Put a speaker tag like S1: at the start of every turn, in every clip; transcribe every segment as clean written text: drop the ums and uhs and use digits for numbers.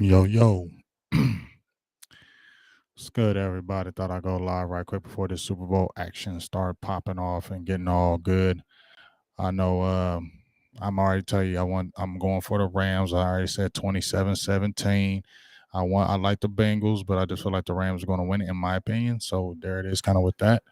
S1: Yo, yo. It's good, everybody. Thought I'd go live right quick before the Super Bowl action started popping off and getting all good. I know I'm already tell you I'm going for the Rams. I already said 27-17. I like the Bengals, but I just feel like the Rams are going to win it in my opinion. So there it is kind of with that.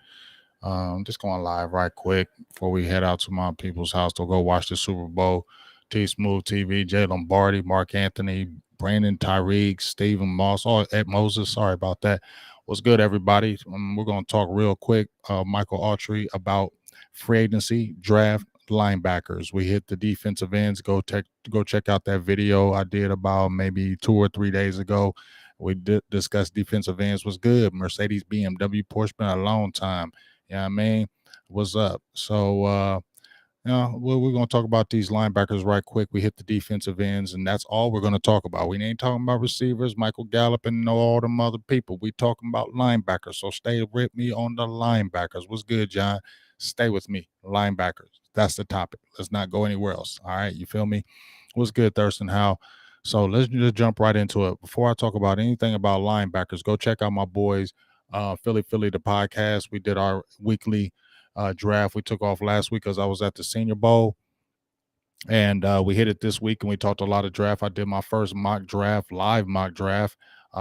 S1: Just going live right quick before we head out to my people's house to go watch the Super Bowl. T Smooth TV, Jay Lombardi, Mark Anthony, Brandon Tyreek, Stephen Moss, all Ed Moses. Sorry about that. What's good, everybody? We're going to talk real quick, Michael Autry, about free agency draft linebackers. We hit the defensive ends. Go check out that video I did about maybe 2 or 3 days ago. We did discuss defensive ends. Was good. Mercedes, BMW, Porsche been a long time. Yeah, I mean, what's up? So, we're going to talk about these linebackers right quick. We hit the defensive ends, and that's all we're going to talk about. We ain't talking about receivers, Michael Gallup, and all them other people. We talking about linebackers. So stay with me on the linebackers. What's good, John? Stay with me. Linebackers. That's the topic. Let's not go anywhere else. All right, you feel me? What's good, Thurston? How? So let's just jump right into it. Before I talk about anything about linebackers, go check out my boys, Philly the podcast. We did our weekly draft. We took off last week because I was at the Senior Bowl, and we hit it this week, and we talked a lot of draft. I did my first live mock draft.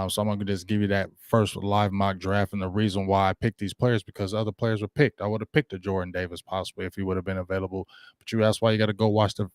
S1: So I'm gonna just give you that first live mock draft, and the reason why I picked these players because other players were picked. I would have picked a Jordan Davis possibly if he would have been available, but that's why you got to go watch the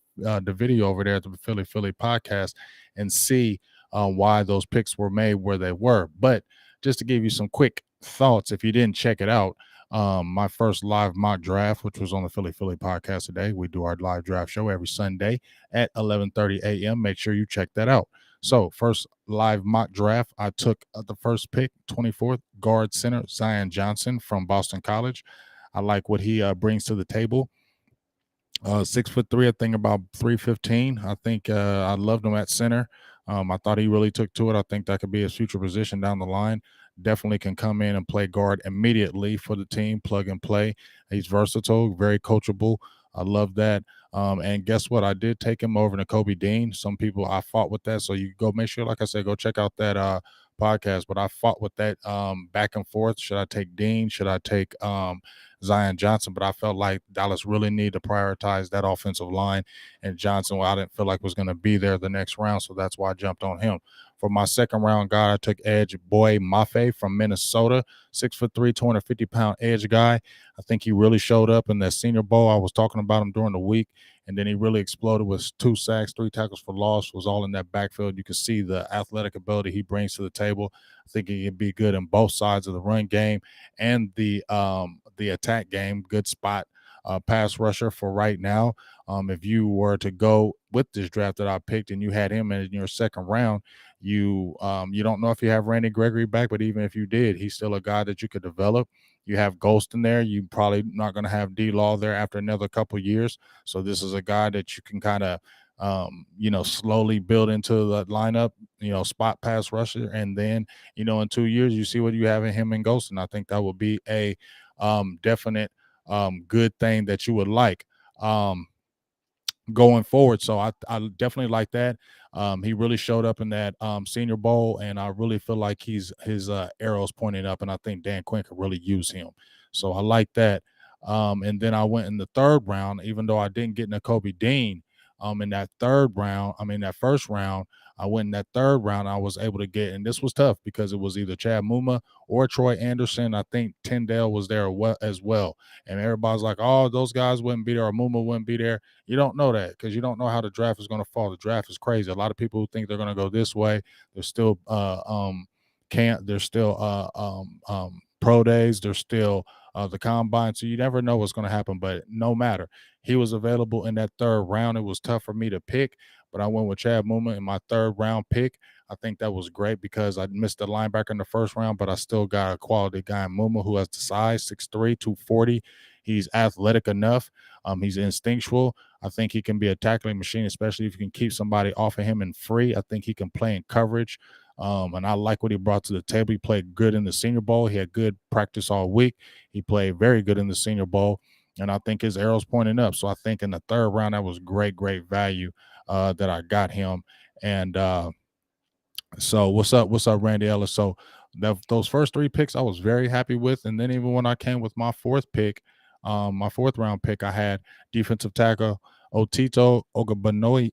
S1: video over there at the Philly podcast and see why those picks were made where they were. But just to give you some quick thoughts, if you didn't check it out, my first live mock draft, which was on the Philly podcast today. We do our live draft show every Sunday at 11:30 a.m. Make sure you check that out. So, first live mock draft, I took the first pick, 24th guard center Zion Johnson from Boston College. I like what he brings to the table. 6'3", I think about 315. I think I loved him at center. I thought he really took to it. I think that could be his future position down the line. Definitely can come in and play guard immediately for the team, plug and play. He's versatile, very coachable. I love that. And guess what? I did take him over to Kobe Dean. Some people I fought with that. So you go make sure, like I said, go check out that podcast. But I fought with that back and forth. Should I take Dean? Should I take Zion Johnson? But I felt like Dallas really needed to prioritize that offensive line. And Johnson, well, I didn't feel like was going to be there the next round. So that's why I jumped on him. For my second round guy, I took edge Boy Mafe from Minnesota, 6'3", 250-pound edge guy. I think he really showed up in that Senior Bowl. I was talking about him during the week, and then he really exploded with 2 sacks, 3 tackles for loss, was all in that backfield. You can see the athletic ability he brings to the table. I think he can be good in both sides of the run game and the attack game. Good spot pass rusher for right now. If you were to go with this draft that I picked and you had him in your second round, you don't know if you have Randy Gregory back, but even if you did, he's still a guy that you could develop. You have Ghost in there. You probably not going to have D Law there after another couple years. So this is a guy that you can kind of slowly build into the lineup, spot pass rusher. And then, in 2 years, you see what you have in him and Ghost. And I think that would be a definite good thing that you would like going forward. So I definitely like that. He really showed up in that Senior Bowl, and I really feel like his arrows pointing up, and I think Dan Quinn could really use him. So I like that. And then I went in the third round, even though I didn't get Nakobe Dean in that first round. I went in that third round. I was able to get, and this was tough because it was either Chad Muma or Troy Anderson. I think Tyndale was there as well. And everybody's like, oh, those guys wouldn't be there, or Muma wouldn't be there. You don't know that because you don't know how the draft is going to fall. The draft is crazy. A lot of people who think they're going to go this way, there's still there's still pro days, there's still the combine. So you never know what's going to happen. But no matter, he was available in that third round. It was tough for me to pick, but I went with Chad Muma in my third round pick. I think that was great because I missed the linebacker in the first round, but I still got a quality guy in Muma who has the size, 6'3", 240. He's athletic enough. He's instinctual. I think he can be a tackling machine, especially if you can keep somebody off of him and free. I think he can play in coverage. And I like what he brought to the table. He played good in the Senior Bowl. He had good practice all week. He played very good in the Senior Bowl. And I think his arrow's pointing up. So I think in the third round, that was great value that I got him. And So what's up, Randy Ellis? So those first three picks I was very happy with, and then even when I came with my fourth pick, my fourth round pick, I had defensive tackle Otito Ogabanoy,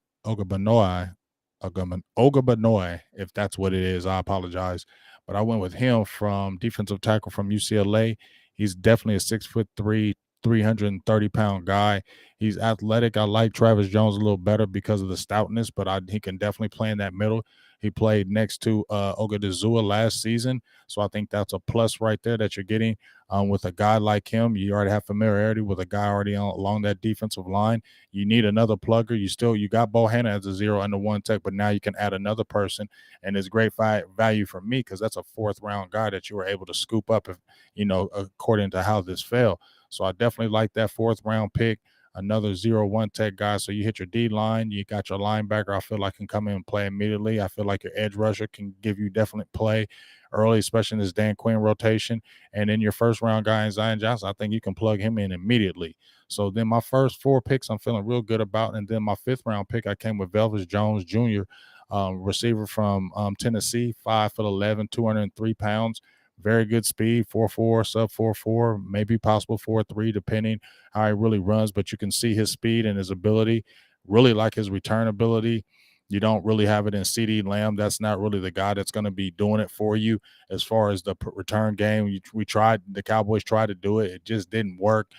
S1: if that's what it is. I apologize, but I went with him from defensive tackle from UCLA. He's definitely a 6'3", 330-pound guy. He's athletic. I like Travis Jones a little better because of the stoutness, but he can definitely play in that middle. He played next to Ogadazua last season, so I think that's a plus right there that you're getting with a guy like him. You already have familiarity with a guy already along that defensive line. You need another plugger. You got Bohanna as a 0 and a 1 tech, but now you can add another person, and it's great value for me because that's a fourth round guy that you were able to scoop up, if according to how this fell. So I definitely like that fourth round pick, another 0-1 tech guy. So you hit your D line, you got your linebacker. I feel like can come in and play immediately. I feel like your edge rusher can give you definite play early, especially in this Dan Quinn rotation. And then your first round guy in Zion Johnson, I think you can plug him in immediately. So then my first four picks I'm feeling real good about. And then my fifth round pick, I came with Velvis Jones Jr., receiver from Tennessee, 5'11", 203 pounds. Very good speed, 4.4, sub 4.4, maybe possible 4.3, depending how he really runs. But you can see his speed and his ability. Really like his return ability. You don't really have it in CD Lamb. That's not really the guy that's going to be doing it for you as far as the return game. We tried, the Cowboys tried to do it. It just didn't work.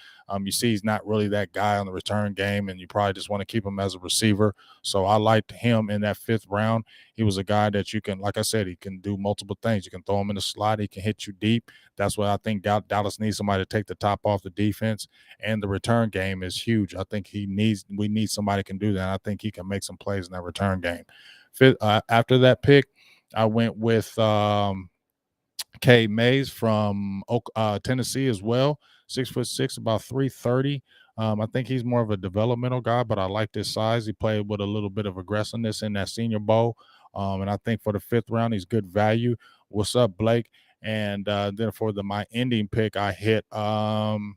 S1: You see, he's not really that guy on the return game, and you probably just want to keep him as a receiver. So I liked him in that fifth round. He was a guy that you can, like I said, he can do multiple things. You can throw him in the slot. He can hit you deep. That's what I think Dallas needs, somebody to take the top off the defense, and the return game is huge. I think we need somebody who can do that. And I think he can make some plays in that return game. After that pick, I went with K Mays from Tennessee as well. 6'6", about 330. I think he's more of a developmental guy, but I like this size. He played with a little bit of aggressiveness in that Senior Bowl, and I think for the fifth round, he's good value. What's up, Blake? And then for my ending pick, I hit Vernon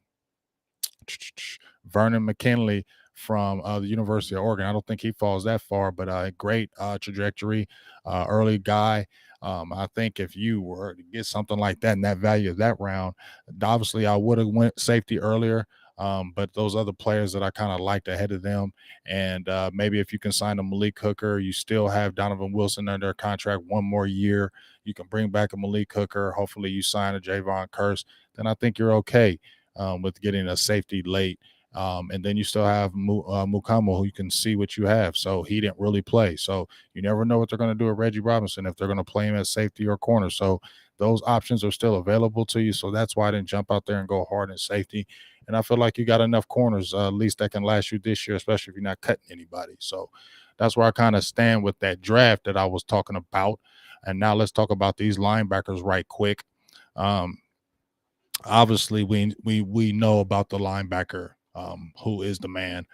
S1: McKinley from the University of Oregon. I don't think he falls that far, but a great trajectory, early guy. I think if you were to get something like that and that value of that round, obviously I would have went safety earlier. But those other players that I kind of liked ahead of them, and maybe if you can sign a Malik Hooker, you still have Donovan Wilson under contract one more year. You can bring back a Malik Hooker. Hopefully, you sign a Javon Curse. Then I think you're okay with getting a safety late. And then you still have Mukamo, who you can see what you have. So he didn't really play. So you never know what they're going to do with Reggie Robinson, if they're going to play him at safety or corner. So those options are still available to you. So that's why I didn't jump out there and go hard in safety. And I feel like you got enough corners, at least that can last you this year, especially if you're not cutting anybody. So that's where I kind of stand with that draft that I was talking about. And now let's talk about these linebackers right quick. Um, Obviously we know about the linebacker, who is the man,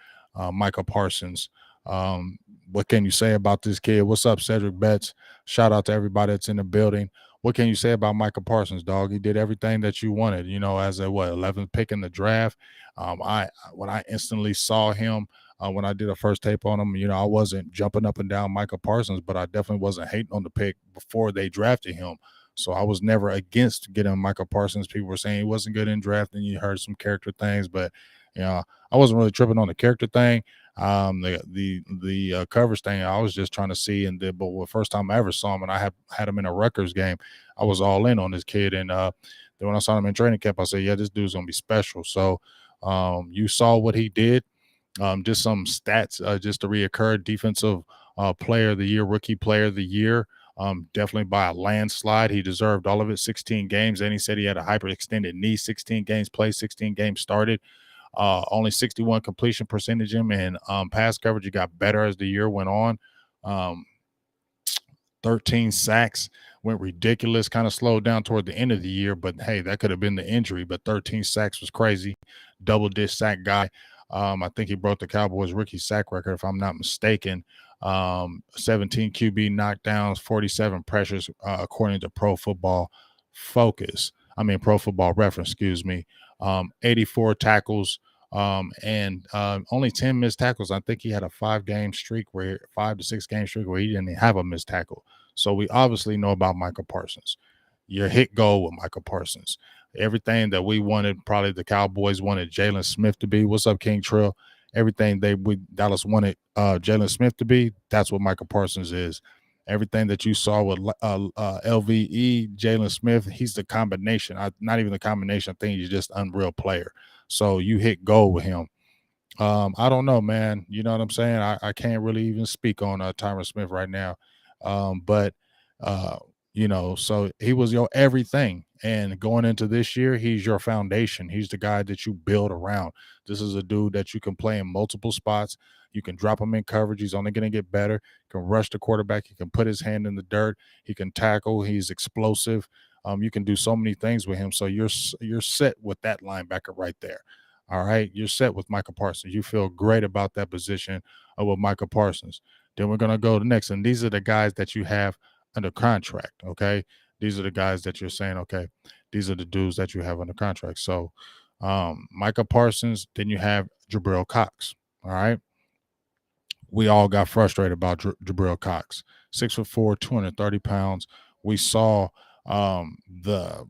S1: Michael Parsons. What can you say about this kid? What's up, Cedric Betts? Shout out to everybody that's in the building. What can you say about Michael Parsons, dog? He did everything that you wanted, as a 11th pick in the draft. I When I instantly saw him, when I did a first tape on him, I wasn't jumping up and down Michael Parsons, but I definitely wasn't hating on the pick before they drafted him. So I was never against getting Michael Parsons. People were saying he wasn't good in drafting. You heard some character things, but I wasn't really tripping on the character thing. The coverage thing, I was just trying to see. But the first time I ever saw him, and I had him in a Rutgers game, I was all in on this kid. And then when I saw him in training camp, I said, yeah, this dude's gonna be special. So you saw what he did. Just some stats, just to reoccur: defensive player of the year, rookie player of the year. Definitely by a landslide. He deserved all of it. 16 games. And he said he had a hyperextended knee. 16 games played, 16 games started. Only 61 completion percentage him, and pass coverage. He got better as the year went on. Um, 13 sacks, went ridiculous, kind of slowed down toward the end of the year, but hey, that could have been the injury. But 13 sacks was crazy. Double dish sack guy. I think he broke the Cowboys rookie sack record, if I'm not mistaken. 17 QB knockdowns, 47 pressures, according to Pro Football Reference, excuse me. 84 tackles, and only 10 missed tackles. I think he had a 5 to 6 game streak where he didn't have a missed tackle. So we obviously know about Michael Parsons. Your hit goal with Michael Parsons. Everything that we wanted, probably the Cowboys wanted Jalen Smith to be. What's up, King Trill? Everything Dallas wanted Jalen Smith to be, that's what Michael Parsons is. Everything that you saw with LVE, Jalen Smith, he's the combination. Not even the combination. I think he's just unreal player. So you hit goal with him. I don't know, man. You know what I'm saying? I can't really even speak on Tyron Smith right now. But uh, so he was your everything. And going into this year, he's your foundation. He's the guy that you build around. This is a dude that you can play in multiple spots. You can drop him in coverage. He's only going to get better. He can rush the quarterback. He can put his hand in the dirt. He can tackle. He's explosive. You can do so many things with him. So you're set with that linebacker right there. All right, you're set with Michael Parsons. You feel great about that position with Michael Parsons. Then we're gonna go to the next, and these are the guys that you have under contract. Okay, these are the guys that you're saying, okay, these are the dudes that you have under contract. So, Michael Parsons. Then you have Jabril Cox. All right, we all got frustrated about Jabril Cox. 6'4", 230 pounds. We saw the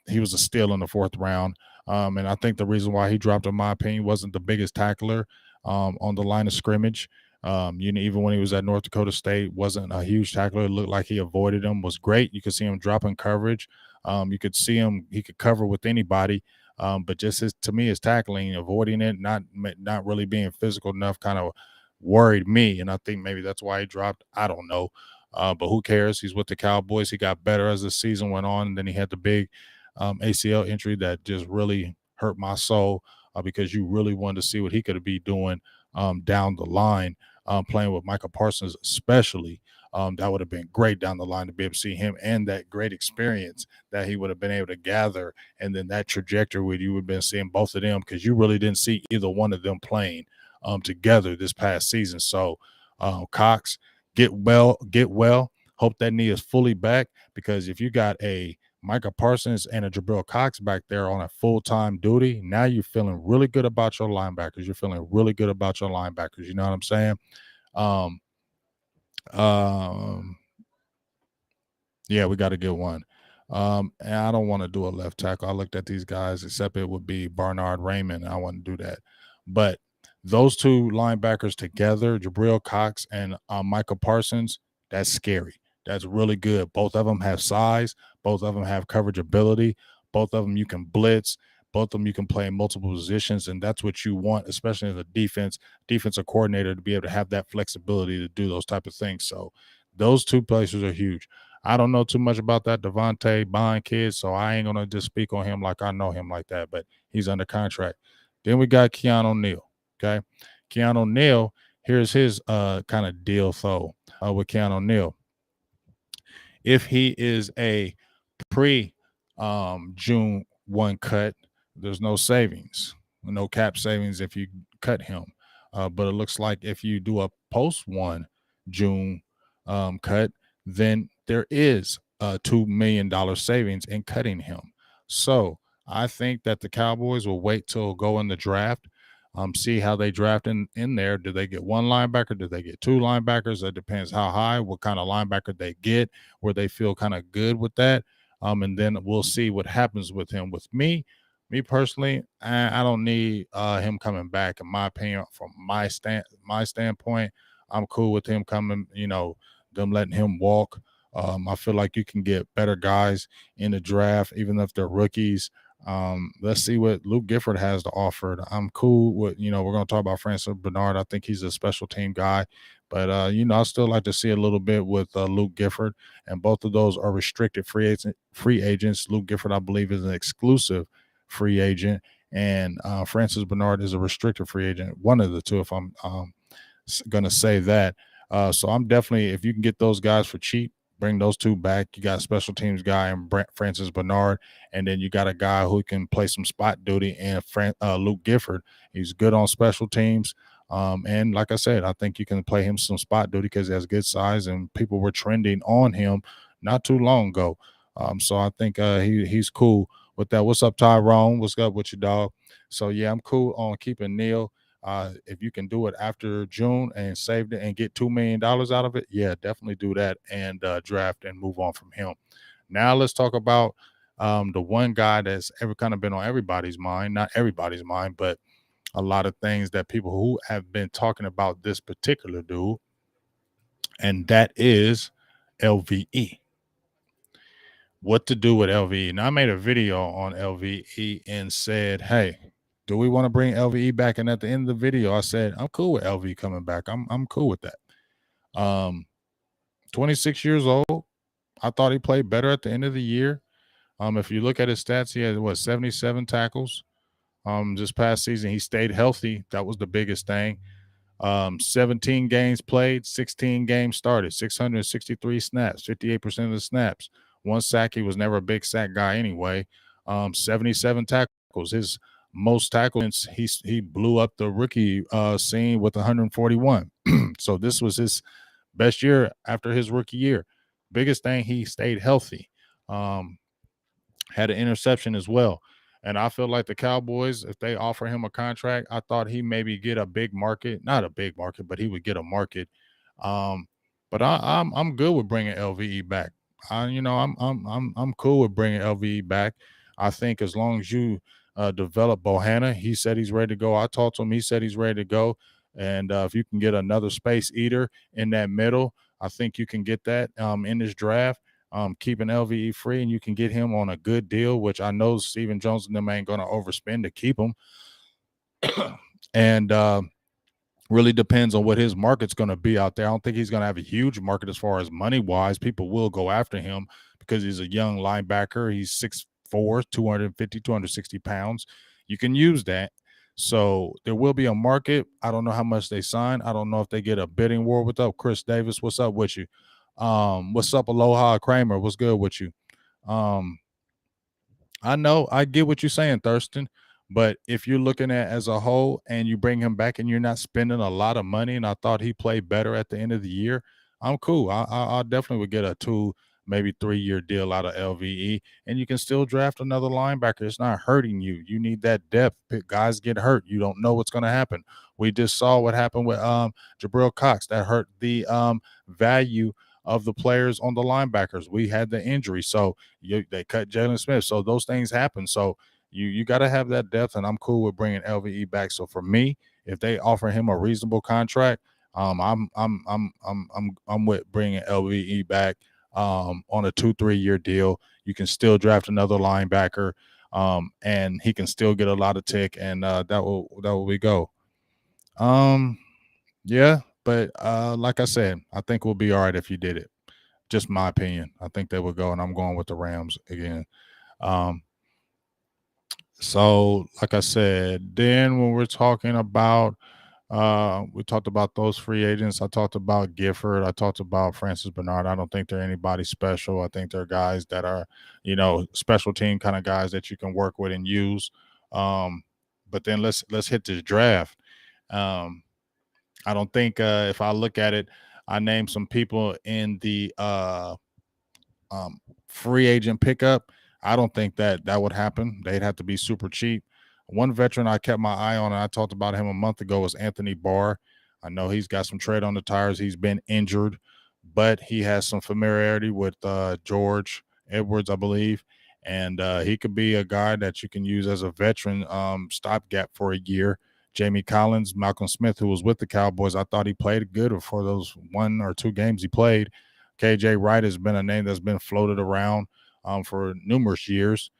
S1: he was a steal in the fourth round. And I think the reason why he dropped, in my opinion, wasn't the biggest tackler on the line of scrimmage. Even when he was at North Dakota State, wasn't a huge tackler. It looked like he avoided him. Was great. You could see him dropping coverage. You could see him. He could cover with anybody. But just to me, his tackling, avoiding it, not really being physical enough, kind of worried me. And I think maybe that's why he dropped. I don't know. But who cares? He's with the Cowboys. He got better as the season went on. And then he had the big ACL injury that just really hurt my soul because you really wanted to see what he could be doing down the line, playing with Michael Parsons, especially. That would have been great down the line to be able to see him and that great experience that he would have been able to gather. And then that trajectory where you would have been seeing both of them because you really didn't see either one of them playing together this past season. So, Cox, get well. Hope that knee is fully back because if you got a Micah Parsons and a Jabril Cox back there on a full-time duty, now you're feeling really good about your linebackers. You're feeling really good about your linebackers. You know what I'm saying? Um, um, yeah, we got to get one. And I don't want to do a left tackle. I looked at these guys, except it would be Barnard Raymond. I wouldn't do that. But those two linebackers together, Jabril Cox and Michael Parsons, that's scary. That's really good. Both of them have size. Both of them have coverage ability. Both of them you can blitz. Both of them you can play in multiple positions, and that's what you want, especially as a defensive coordinator, to be able to have that flexibility to do those type of things. So those two places are huge. I don't know too much about that Devontae Bond kid, so I ain't gonna just speak on him like I know him like that. But he's under contract. Then we got Keanu Neal. Okay, Keanu Neal. Here's his kind of deal though with Keanu Neal. If he is a pre June 1 cut, there's no savings, no cap savings if you cut him. But it looks like if you do a post 1 June cut, then there is a $2 million savings in cutting him. So I think that the Cowboys will wait till go in the draft, see how they draft in there. Do they get one linebacker? Do they get two linebackers? That depends how high, what kind of linebacker they get, where they feel kind of good with that. And then we'll see what happens with him. With me personally, I don't need him coming back. In my opinion, from my standpoint, I'm cool with him coming. Them letting him walk. I feel like you can get better guys in the draft, even if they're rookies. Let's see what Luke Gifford has to offer. I'm cool with, we're going to talk about Francis Bernard. I think he's a special team guy, but I still like to see a little bit with Luke Gifford, and both of those are restricted free agents. Luke Gifford, I believe, is an exclusive free agent, and Francis Bernard is a restricted free agent. One of the two, if I'm going to say that. So I'm definitely, if you can get those guys for cheap, bring those two back. You got a special teams guy in Francis Bernard, and then you got a guy who can play some spot duty in Luke Gifford. He's good on special teams. And like I said, I think you can play him some spot duty because he has good size, and people were trending on him not too long ago. So I think he's cool with that. What's up, Tyrone? What's up with you, dog? So, yeah, I'm cool on keeping Neal. If you can do it after June and save it and get $2 million out of it, yeah, definitely do that and draft and move on from him. Now let's talk about the one guy that's ever kind of been on everybody's mind, not everybody's mind, but a lot of things that people who have been talking about this particular dude, and that is LVE. What to do with LVE? Now I made a video on LVE and said, "Hey, do we want to bring LVE back?" And at the end of the video, I said, "I'm cool with LVE coming back. I'm cool with that." 26 years old. I thought he played better at the end of the year. If you look at his stats, he had 77 tackles. This past season, he stayed healthy. That was the biggest thing. 17 games played, 16 games started, 663 snaps, 58% of the snaps. One sack. He was never a big sack guy anyway. 77 tackles. His most tackles, he blew up the rookie scene with 141. So this was his best year after his rookie year. Biggest thing, he stayed healthy. Had an interception as well. And I feel like the Cowboys, if they offer him a contract, I thought he maybe get a big market, not a big market, but he would get a market. Um, but I'm good with bringing LVE back. I'm cool with bringing LVE back. I think as long as you develop Bohanna, he said he's ready to go. I talked to him, he said he's ready to go. And if you can get another space eater in that middle, I think you can get that in this draft. Keeping LVE free, and you can get him on a good deal, which I know Stephen Jones and them ain't going to overspend to keep him. And really depends on what his market's going to be out there. I don't think he's going to have a huge market as far as money wise. People will go after him because he's a young linebacker. He's 6'4", 250, 260 pounds. You can use that. So there will be a market. I don't know how much they sign. I don't know if they get a bidding war. What's up, Chris Davis? What's up with you? What's up, Aloha Kramer? What's good with you? Um, I know I get what you're saying, Thurston, but if you're looking at as a whole and you bring him back and you're not spending a lot of money, and I thought he played better at the end of the year, I'm cool. I definitely would get a 2, maybe 3 year deal out of LVE, and you can still draft another linebacker. It's not hurting you. You need that depth. Guys get hurt. You don't know what's going to happen. We just saw what happened with Jabril Cox. That hurt the value of the players on the linebackers. We had the injury, so they cut Jalen Smith. So those things happen. So you got to have that depth, and I'm cool with bringing LVE back. So for me, if they offer him a reasonable contract, I'm with bringing LVE back on a 2-3 year deal. You can still draft another linebacker, and he can still get a lot of tick, and that will we go. Yeah, but like I said, I think we'll be all right if you did it. Just my opinion. I think they would go, and I'm going with the Rams again. So like I said, then when we're talking about we talked about those free agents. I talked about Gifford. I talked about Francis Bernard. I don't think they're anybody special. I think they're guys that are, special team kind of guys that you can work with and use. But then let's hit this draft. I don't think if I look at it, I named some people in the free agent pickup. I don't think that would happen. They'd have to be super cheap. One veteran I kept my eye on, and I talked about him a month ago, was Anthony Barr. I know he's got some tread on the tires. He's been injured, but he has some familiarity with George Edwards, I believe. And he could be a guy that you can use as a veteran stopgap for a year. Jamie Collins, Malcolm Smith, who was with the Cowboys, I thought he played good for those 1 or 2 games he played. KJ Wright has been a name that's been floated around for numerous years.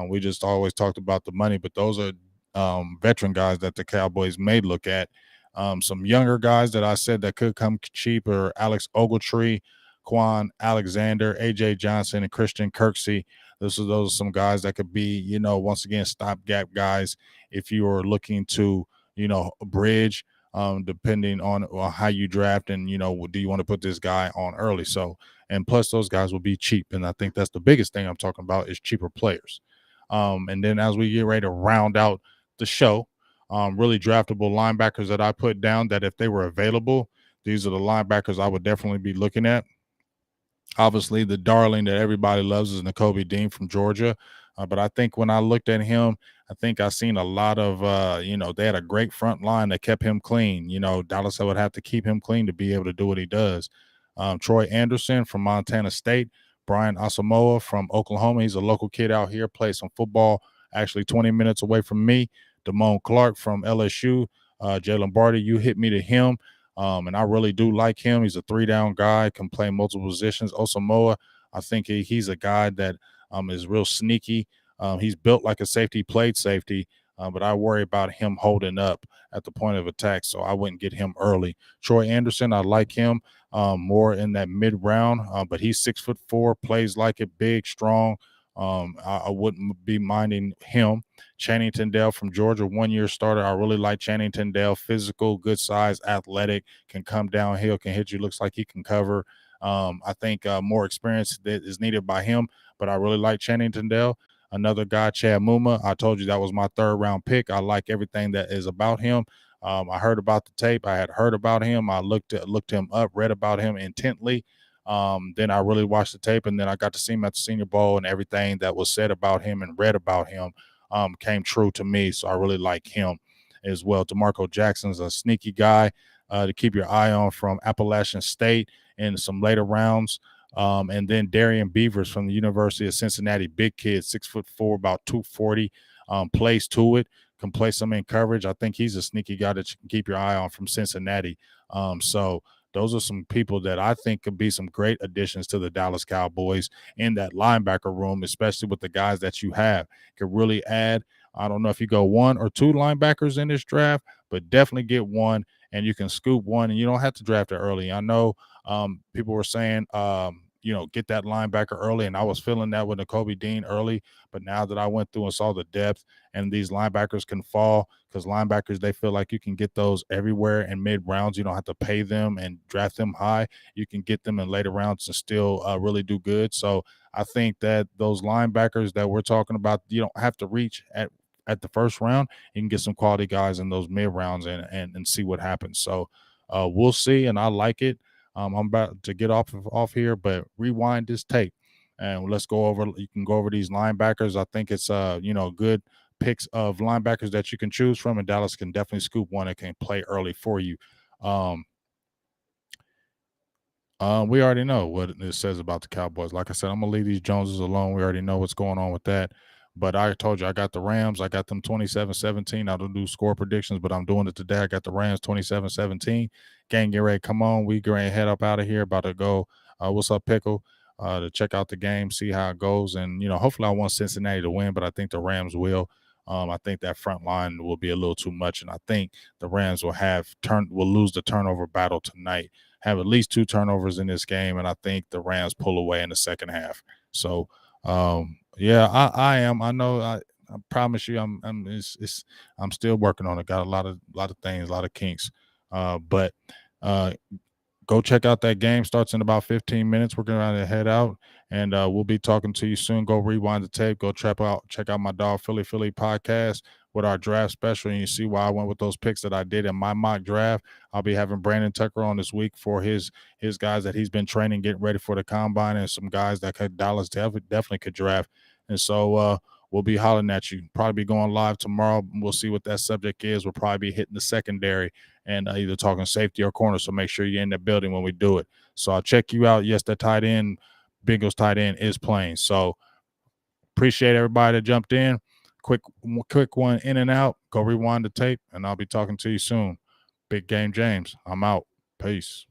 S1: We just always talked about the money, but those are veteran guys that the Cowboys may look at. Some younger guys that I said that could come cheap are Alex Ogletree, Quan Alexander, AJ Johnson, and Christian Kirksey. Those are some guys that could be, once again, stopgap guys if you are looking to, bridge, depending on how you draft and, do you want to put this guy on early? So, and plus those guys will be cheap. And I think that's the biggest thing I'm talking about is cheaper players. And then as we get ready to round out the show, really draftable linebackers that I put down that if they were available, these are the linebackers I would definitely be looking at. Obviously, the darling that everybody loves is Nakobe Dean from Georgia. But I think when I looked at him, I think I seen a lot of, they had a great front line that kept him clean. Dallas would have to keep him clean to be able to do what he does. Troy Anderson from Montana State, Brian Asamoah from Oklahoma. He's a local kid out here, plays some football, actually 20 minutes away from me. Damone Clark from LSU, Jalen Barty, you hit me to him. And I really do like him. He's a 3-down guy, can play multiple positions. Osamoah, I think he's a guy that is real sneaky. He's built like a safety, played safety, but I worry about him holding up at the point of attack, so I wouldn't get him early. Troy Anderson, I like him more in that mid round, but he's 6'4", plays like it, big, strong. I wouldn't be minding him. Channing Tindale from Georgia, 1-year starter. I really like Channing Tindale. Physical, good size, athletic, can come downhill, can hit you. Looks like he can cover. I think more experience that is needed by him, but I really like Channing Tindale. Another guy, Chad Muma. I told you that was my 3rd-round pick. I like everything that is about him. I heard about the tape. I had heard about him. I looked him up, read about him intently. Then I really watched the tape, and then I got to see him at the Senior Bowl, and everything that was said about him and read about him came true to me. So I really like him as well. DeMarco Jackson's a sneaky guy to keep your eye on from Appalachian State in some later rounds. And then Darian Beavers from the University of Cincinnati, big kid, 6'4", about 240, plays to it, can play some in coverage. I think he's a sneaky guy that you can keep your eye on from Cincinnati. So those are some people that I think could be some great additions to the Dallas Cowboys in that linebacker room, especially with the guys that you have. Could really add. I don't know if you go 1 or 2 linebackers in this draft, but definitely get one, and you can scoop one, and you don't have to draft it early. I know people were saying, get that linebacker early, and I was feeling that with Nakobe Dean early. But now that I went through and saw the depth, and these linebackers can fall, because linebackers, they feel like you can get those everywhere in mid rounds. You don't have to pay them and draft them high. You can get them in later rounds and still really do good. So I think that those linebackers that we're talking about, you don't have to reach at the first round. You can get some quality guys in those mid rounds and see what happens. So we'll see, and I like it. I'm about to get off here, but rewind this tape and let's go over. You can go over these linebackers. I think it's good picks of linebackers that you can choose from, and Dallas can definitely scoop one that can play early for you. We already know what it says about the Cowboys. Like I said, I'm gonna leave these Joneses alone. We already know what's going on with that. But I told you I got the Rams. I got them 27-17. I don't do score predictions, but I'm doing it today. I got the Rams 27-17. Gang, get ready. Come on. We going to head up out of here. About to go. What's up, Pickle? To check out the game, see how it goes. And, hopefully I want Cincinnati to win, but I think the Rams will. I think that front line will be a little too much. And I think the Rams will lose the turnover battle tonight, have at least 2 turnovers in this game, and I think the Rams pull away in the second half. So, I am. I know. I promise you, I'm still working on it. Got a lot of things, a lot of kinks. But go check out that game. Starts in about 15 minutes. We're going to head out, and we'll be talking to you soon. Go rewind the tape. Go check out my Dog Philly podcast with our draft special, and you see why I went with those picks that I did in my mock draft. I'll be having Brandon Tucker on this week for his guys that he's been training, getting ready for the combine, and some guys that Dallas definitely could draft. And so we'll be hollering at you. Probably be going live tomorrow. We'll see what that subject is. We'll probably be hitting the secondary and either talking safety or corner. So make sure you're in the building when we do it. So I'll check you out. Yes, that tight end, Bengals tight end, is playing. So appreciate everybody that jumped in. Quick one in and out. Go rewind the tape, and I'll be talking to you soon. Big Game James, I'm out. Peace.